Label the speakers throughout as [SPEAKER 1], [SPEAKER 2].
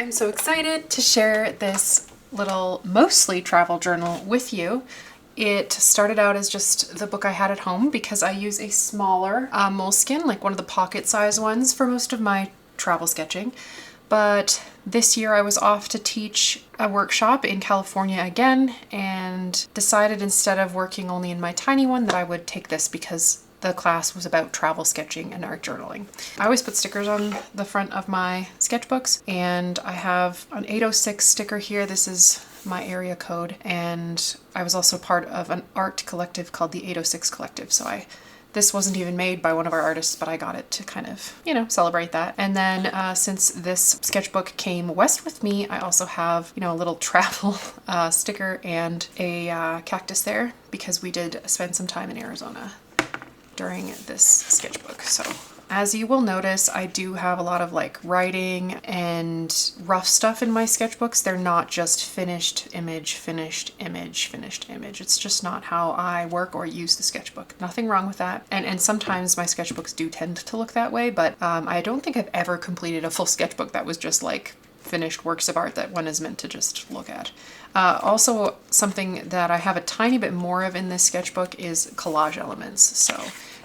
[SPEAKER 1] I'm so excited to share this little mostly travel journal with you. It started out as just the book I had at home because I use a smaller moleskin, like one of the pocket size ones, for most of my travel sketching. But this year I was off to teach a workshop in California again and decided instead of working only in my tiny one that I would take this because the class was about travel sketching and art journaling. I always put stickers on the front of my sketchbooks, and I have an 806 sticker here. This is my area code, and I was also part of an art collective called the 806 Collective. So this wasn't even made by one of our artists, but I got it to kind of, celebrate that. And then since this sketchbook came west with me, I also have, a little travel sticker and a cactus there because we did spend some time in Arizona during this sketchbook. So as you will notice, I do have a lot of writing and rough stuff in my sketchbooks. They're not just finished image, finished image, finished image. It's just not how I work or use the sketchbook. Nothing wrong with that. And sometimes my sketchbooks do tend to look that way, but I don't think I've ever completed a full sketchbook that was just finished works of art that one is meant to just look at. Also, something that I have a tiny bit more of in this sketchbook is collage elements. So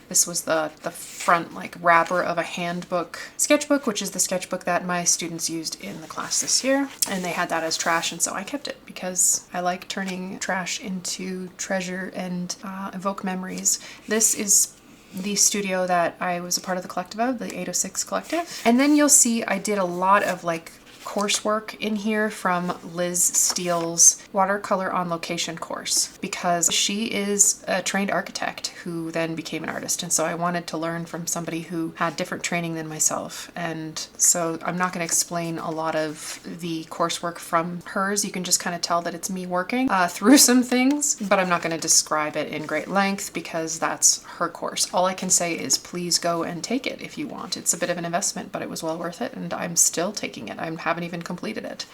[SPEAKER 1] this was the front wrapper of a handbook sketchbook, which is the sketchbook that my students used in the class this year. And they had that as trash, and so I kept it because I like turning trash into treasure and evoke memories. This is the studio that I was a part of the collective of, the 806 Collective. And then you'll see I did a lot of coursework in here from Liz Steele's watercolor on location course because she is a trained architect who then became an artist, and so I wanted to learn from somebody who had different training than myself. And so I'm not going to explain a lot of the coursework from hers. You can just kind of tell that it's me working through some things, but I'm not going to describe it in great length because that's her course. All I can say is please go and take it if you want. It's a bit of an investment, but it was well worth it, and I'm still taking it. I haven't even completed it.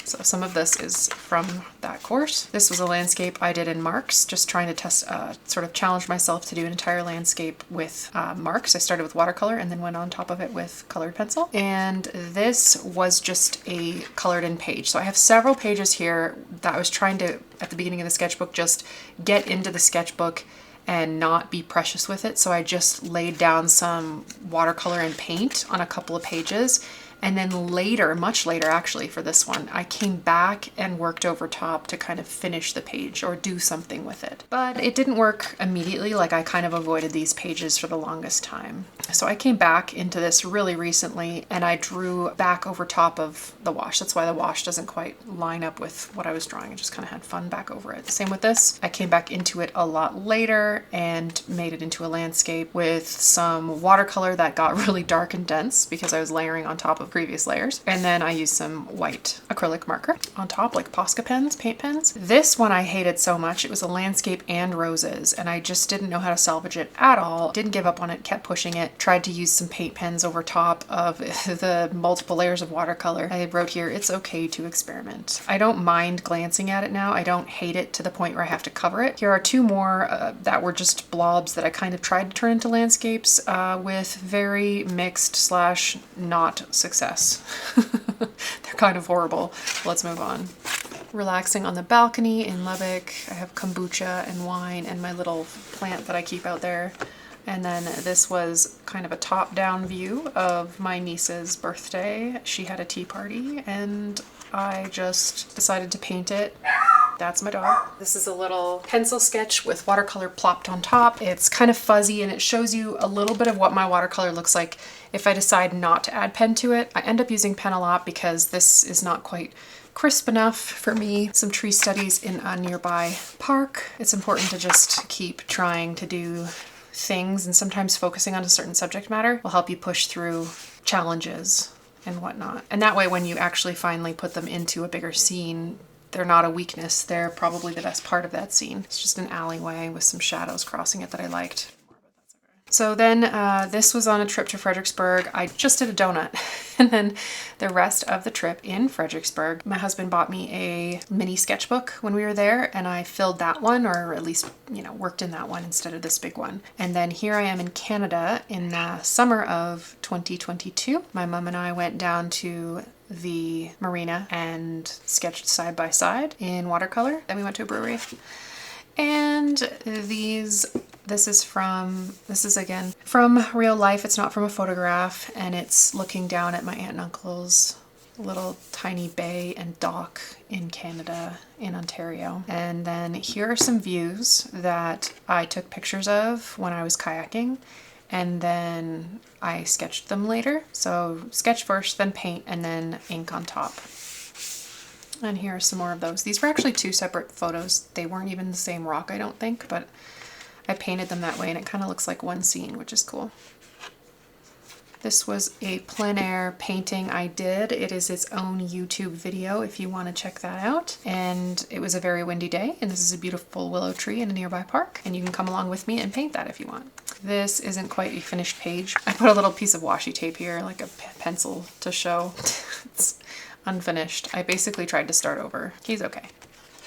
[SPEAKER 1] So some of this is from that course. This was a landscape I did in marks, just trying to test, sort of challenge myself to do an entire landscape with marks. I started with watercolor and then went on top of it with colored pencil. And this was just a colored in page. So I have several pages here that I was trying to, at the beginning of the sketchbook, just get into the sketchbook and not be precious with it. So I just laid down some watercolor and paint on a couple of pages. And then later, much later actually for this one, I came back and worked over top to kind of finish the page or do something with it. But it didn't work immediately. I kind of avoided these pages for the longest time. So I came back into this really recently and I drew back over top of the wash. That's why the wash doesn't quite line up with what I was drawing. I just kind of had fun back over it. Same with this. I came back into it a lot later and made it into a landscape with some watercolor that got really dark and dense because I was layering on top of previous layers. And then I used some white acrylic marker on top, like Posca pens, paint pens. This one I hated so much. It was a landscape and roses, and I just didn't know how to salvage it at all. Didn't give up on it, kept pushing it. Tried to use some paint pens over top of the multiple layers of watercolor. I wrote here, it's okay to experiment. I don't mind glancing at it now. I don't hate it to the point where I have to cover it. Here are two more that were just blobs that I kind of tried to turn into landscapes with very mixed / not success. They're kind of horrible. Let's move on. Relaxing on the balcony in Lubbock. I have kombucha and wine and my little plant that I keep out there. And then this was kind of a top-down view of my niece's birthday. She had a tea party and I just decided to paint it. That's my dog. This is a little pencil sketch with watercolor plopped on top. It's kind of fuzzy and it shows you a little bit of what my watercolor looks like if I decide not to add pen to it. I end up using pen a lot because this is not quite crisp enough for me. Some tree studies in a nearby park. It's important to just keep trying to do things, and sometimes focusing on a certain subject matter will help you push through challenges and whatnot. And that way when you actually finally put them into a bigger scene, they're not a weakness. They're probably the best part of that scene. It's just an alleyway with some shadows crossing it that I liked. So then this was on a trip to Fredericksburg. I just did a donut. And then the rest of the trip in Fredericksburg, my husband bought me a mini sketchbook when we were there, and I filled that one, or at least, worked in that one instead of this big one. And then here I am in Canada in the summer of 2022. My mom and I went down to the marina and sketched side by side in watercolor. Then we went to a brewery. And this is again from real life. It's not from a photograph, and it's looking down at my aunt and uncle's little tiny bay and dock in Canada, in Ontario. And then here are some views that I took pictures of when I was kayaking, and then I sketched them later. So sketch first, then paint, and then ink on top. And here are some more of those. These were actually two separate photos. They weren't even the same rock, I don't think, but I painted them that way, and it kind of looks like one scene, which is cool. This was a plein air painting I did. It is its own YouTube video if you want to check that out. And it was a very windy day, and this is a beautiful willow tree in a nearby park, and you can come along with me and paint that if you want. This isn't quite a finished page. I put a little piece of washi tape here, like a pencil to show. It's unfinished. I basically tried to start over. He's okay.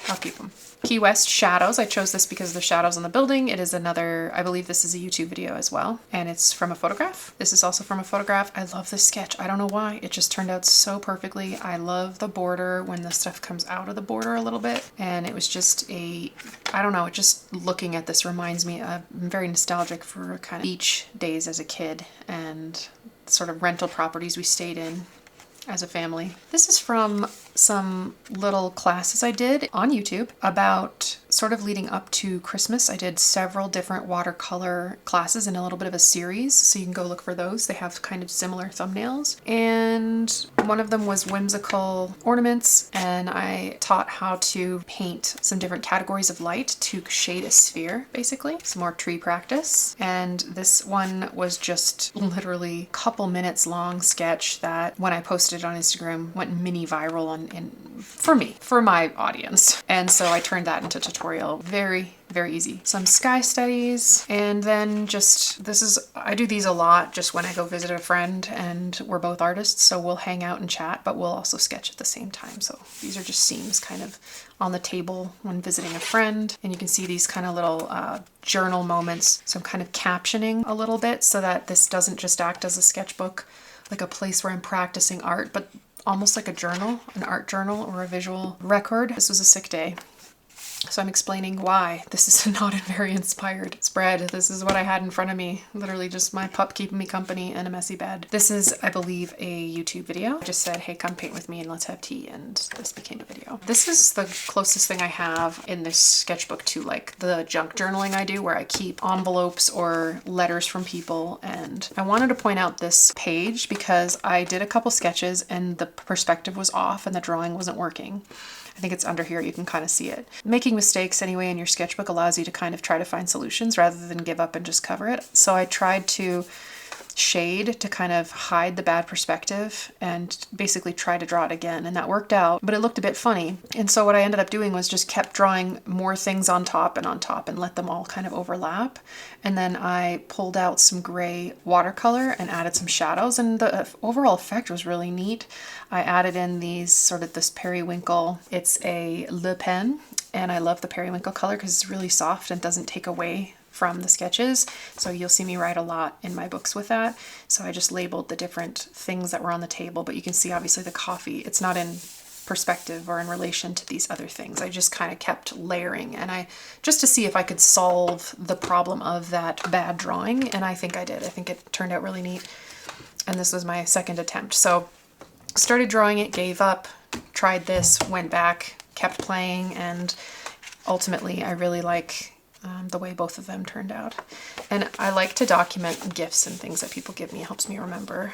[SPEAKER 1] I'll keep him. Key West shadows. I chose this because of the shadows on the building. It is another, I believe this is a YouTube video as well. And it's from a photograph. This is also from a photograph. I love this sketch. I don't know why. It just turned out so perfectly. I love the border when the stuff comes out of the border a little bit. And it was just I don't know, just looking at this reminds me of, I'm very nostalgic for kind of beach days as a kid and sort of rental properties we stayed in as a family. This is from some little classes I did on YouTube about sort of leading up to Christmas. I did several different watercolor classes in a little bit of a series, so you can go look for those. They have kind of similar thumbnails. And one of them was whimsical ornaments, and I taught how to paint some different categories of light to shade a sphere, basically. Some more tree practice. And this one was just literally a couple minutes long sketch that when I posted it on Instagram went mini viral for my audience. And so I turned that into a tutorial. Very, very easy. Some sky studies, and then just, I do these a lot just when I go visit a friend and we're both artists, so we'll hang out and chat, but we'll also sketch at the same time. So these are just scenes kind of on the table when visiting a friend, and you can see these kind of little journal moments. So I'm kind of captioning a little bit so that this doesn't just act as a sketchbook, like a place where I'm practicing art, but almost like a journal, an art journal or a visual record. This was a sick day. So I'm explaining why this is not a very inspired spread. This is what I had in front of me. Literally just my pup keeping me company and a messy bed. This is, I believe, a YouTube video. I just said, hey, come paint with me and let's have tea, and this became a video. This is the closest thing I have in this sketchbook to like the junk journaling I do, where I keep envelopes or letters from people. And I wanted to point out this page because I did a couple sketches and the perspective was off and the drawing wasn't working. I think it's under here, you can kind of see it. Making mistakes anyway in your sketchbook allows you to kind of try to find solutions rather than give up and just cover it. So I tried to shade to kind of hide the bad perspective and basically try to draw it again, and that worked out, but it looked a bit funny. And so what I ended up doing was just kept drawing more things on top and let them all kind of overlap. And then I pulled out some gray watercolor and added some shadows, and the overall effect was really neat. I added in this periwinkle. It's a Le Pen, and I love the periwinkle color because it's really soft and doesn't take away from the sketches. So you'll see me write a lot in my books with that. So I just labeled the different things that were on the table, but you can see obviously the coffee, it's not in perspective or in relation to these other things. I just kind of kept layering, and just to see if I could solve the problem of that bad drawing, and I think I did. I think it turned out really neat. And this was my second attempt. So started drawing it, gave up, tried this, went back, kept playing, and ultimately I really like the way both of them turned out. And I like to document gifts and things that people give me. It helps me remember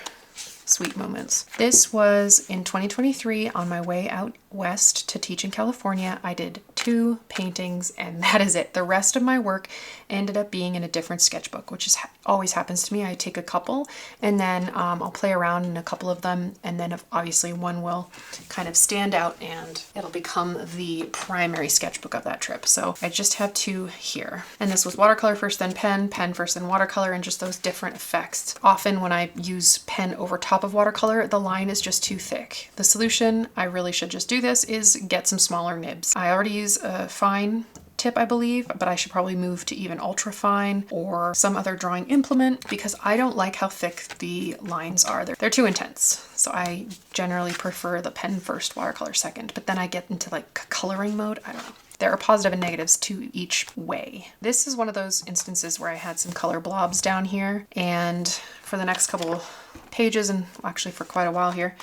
[SPEAKER 1] sweet moments. This was in 2023 on my way out west to teach in California. I did 2 paintings and that is it. The rest of my work ended up being in a different sketchbook, which always happens to me. I take a couple and then I'll play around in a couple of them, and then obviously one will kind of stand out and it'll become the primary sketchbook of that trip. So I just have 2 here. And this was watercolor first, then pen first, then watercolor, and just those different effects. Often when I use pen over top of watercolor, the line is just too thick. The solution, I really should just do this, is get some smaller nibs. I already use a fine tip, I believe, but I should probably move to even ultra fine or some other drawing implement because I don't like how thick the lines are. They're too intense. So I generally prefer the pen first, watercolor second, but then I get into like coloring mode. I don't know. There are positive and negatives to each way. This is one of those instances where I had some color blobs down here, and for the next couple pages, and actually for quite a while here,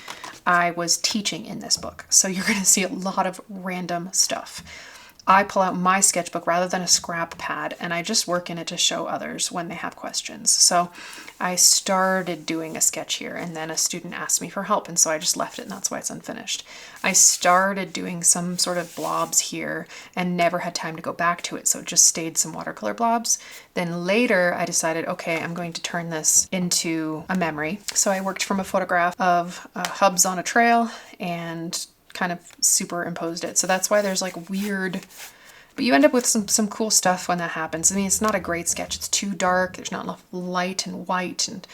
[SPEAKER 1] I was teaching in this book. So you're gonna see a lot of random stuff. I pull out my sketchbook rather than a scrap pad, and I just work in it to show others when they have questions. So I started doing a sketch here, and then a student asked me for help, and so I just left it, and that's why it's unfinished. I started doing some sort of blobs here and never had time to go back to it, so it just stayed some watercolor blobs. Then later I decided, okay, I'm going to turn this into a memory. So I worked from a photograph of hubs on a trail and kind of superimposed it. So that's why there's like weird, but you end up with some cool stuff when that happens. I mean, it's not a great sketch. It's too dark. There's not enough light and white, and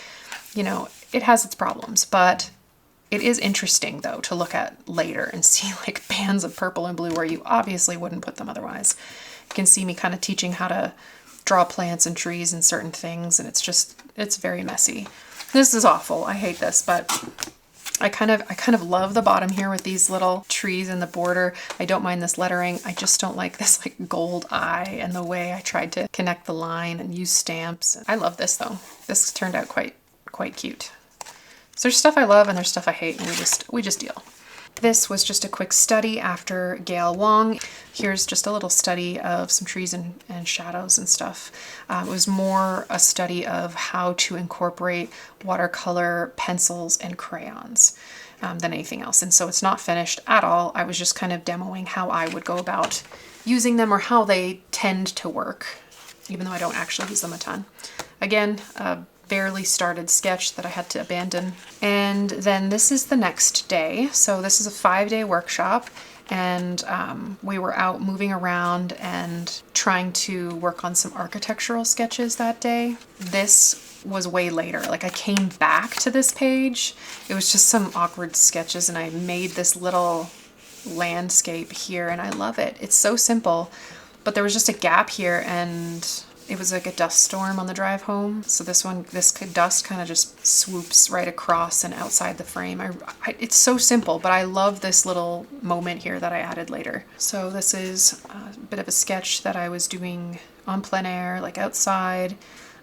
[SPEAKER 1] you know, it has its problems, but it is interesting though to look at later and see like bands of purple and blue where you obviously wouldn't put them otherwise. You can see me kind of teaching how to draw plants and trees and certain things, and it's very messy. This is awful. I hate this, but I kind of love the bottom here with these little trees in the border. I don't mind this lettering. I just don't like this like gold eye and the way I tried to connect the line and use stamps. I love this though. This turned out quite cute. So there's stuff I love and there's stuff I hate, and we just deal. This was just a quick study after Gail Wong. Here's just a little study of some trees and shadows and stuff. It was more a study of how to incorporate watercolor pencils and crayons than anything else. And so it's not finished at all. I was just kind of demoing how I would go about using them or how they tend to work, even though I don't actually use them a ton. Again, barely started sketch that I had to abandon. And then this is the next day. So this is a 5-day workshop, and we were out moving around and trying to work on some architectural sketches that day. This was way later. Like I came back to this page. It was just some awkward sketches, and I made this little landscape here, and I love it. It's so simple, but there was just a gap here, and it was like a dust storm on the drive home. So this dust kind of just swoops right across and outside the frame. It's so simple, but I love this little moment here that I added later. So this is a bit of a sketch that I was doing on plein air, like outside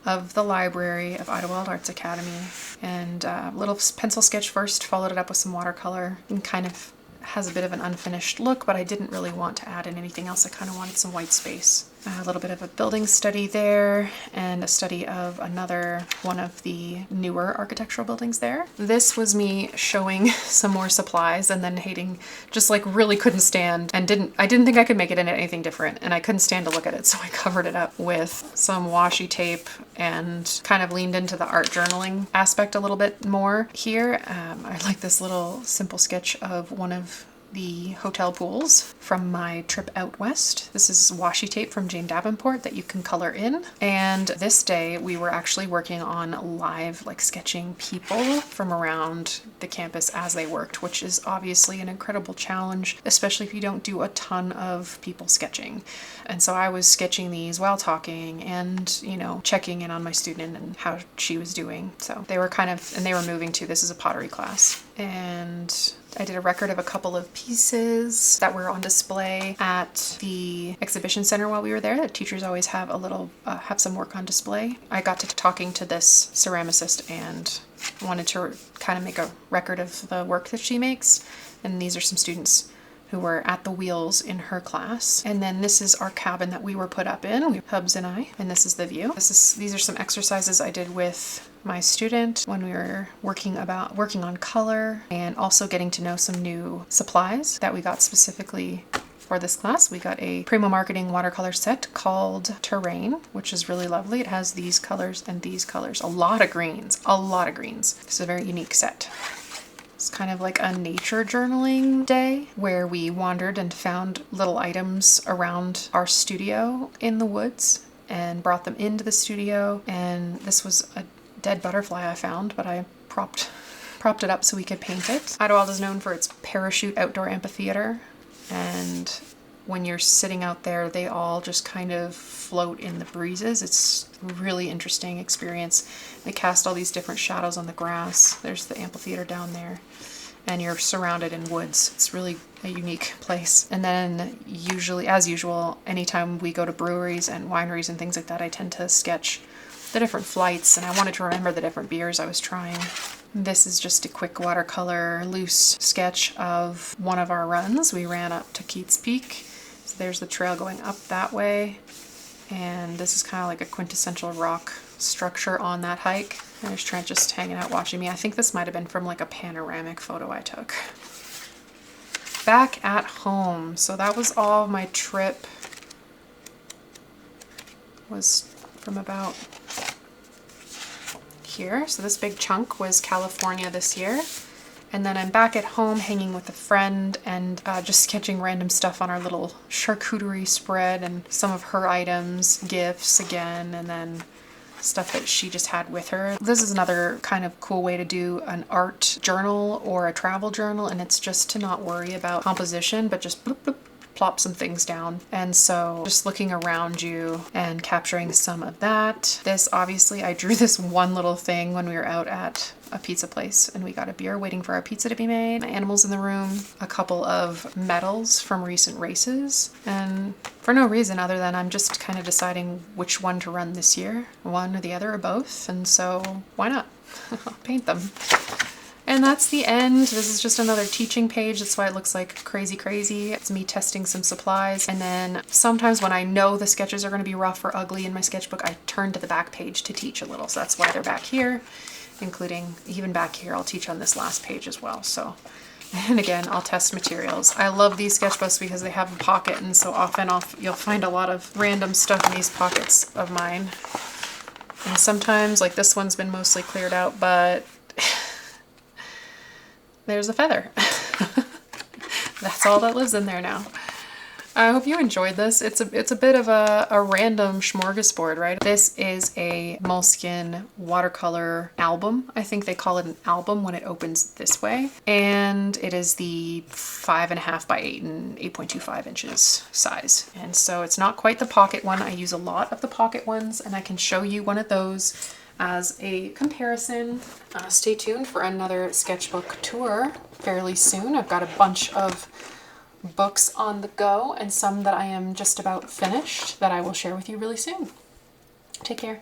[SPEAKER 1] of the library of Idlewild Arts Academy. And a little pencil sketch first, followed it up with some watercolor, and kind of has a bit of an unfinished look, but I didn't really want to add in anything else. I kind of wanted some white space. A little bit of a building study there, and a study of another one of the newer architectural buildings there. This was me showing some more supplies and then hating, just like really couldn't stand, and I didn't think I could make it into anything different, and I couldn't stand to look at it, so I covered it up with some washi tape and kind of leaned into the art journaling aspect a little bit more here. I like this little simple sketch of one of the hotel pools from my trip out west. This is washi tape from Jane Davenport that you can color in. And this day we were actually working on live, like sketching people from around the campus as they worked, which is obviously an incredible challenge, especially if you don't do a ton of people sketching. And so I was sketching these while talking and, you know, checking in on my student and how she was doing. So they were they were moving to, this is a pottery class. And I did a record of a couple of pieces that were on display at the exhibition center while we were there. The teachers always have have some work on display. I got to talking to this ceramicist and wanted to kind of make a record of the work that she makes. And these are some students who were at the wheels in her class. And then this is our cabin that we were put up in, Hubs and I, and this is the view. These are some exercises I did with my student when we were working on color, and also getting to know some new supplies that we got specifically for this class. We got a Primo Marketing watercolor set called Terrain, which is really lovely. It has these colors and these colors, a lot of greens. It's a very unique set. It's kind of like a nature journaling day where we wandered and found little items around our studio in the woods and brought them into the studio. And this was a dead butterfly I found, but I propped it up so we could paint it. Idlewild is known for its parachute outdoor amphitheater, and when you're sitting out there, they all just kind of float in the breezes. It's a really interesting experience. They cast all these different shadows on the grass. There's the amphitheater down there, and you're surrounded in woods. It's really a unique place. And then usually, as usual, anytime we go to breweries and wineries and things like that, I tend to sketch the different flights, and I wanted to remember the different beers I was trying. This is just a quick watercolor loose sketch of one of our runs. We ran up to Keats Peak. So there's the trail going up that way. And this is kind of like a quintessential rock structure on that hike. And there's Trent just hanging out watching me. I think this might have been from like a panoramic photo I took. Back at home. So that was all my trip. Was from about here. So this big chunk was California this year. And then I'm back at home hanging with a friend and just sketching random stuff on our little charcuterie spread and some of her items, gifts again, and then stuff that she just had with her. This is another kind of cool way to do an art journal or a travel journal, and it's just to not worry about composition, but just bloop, bloop, plop some things down. And so just looking around you and capturing some of that. This, obviously, I drew this one little thing when we were out at a pizza place and we got a beer waiting for our pizza to be made. My animals in the room, a couple of medals from recent races, and for no reason other than I'm just kind of deciding which one to run this year, one or the other or both, and so why not? Paint them. And that's the end. This is just another teaching page. That's why it looks like crazy. It's me testing some supplies. And then sometimes when I know the sketches are going to be rough or ugly in my sketchbook, I turn to the back page to teach a little. So that's why they're back here, including even back here. I'll teach on this last page as well. So, and again, I'll test materials. I love these sketchbooks because they have a pocket, and so often you'll find a lot of random stuff in these pockets of mine. And sometimes, like this one's been mostly cleared out, but there's a feather. That's all that lives in there now. I hope you enjoyed this. It's a bit of a random smorgasbord, right? This is a Moleskine watercolor album. I think they call it an album when it opens this way. And it is the 5.5 by 8 and 8.25 inches size. And so it's not quite the pocket one. I use a lot of the pocket ones, and I can show you one of those as a comparison. Stay tuned for another sketchbook tour fairly soon. I've got a bunch of books on the go and some that I am just about finished that I will share with you really soon. Take care.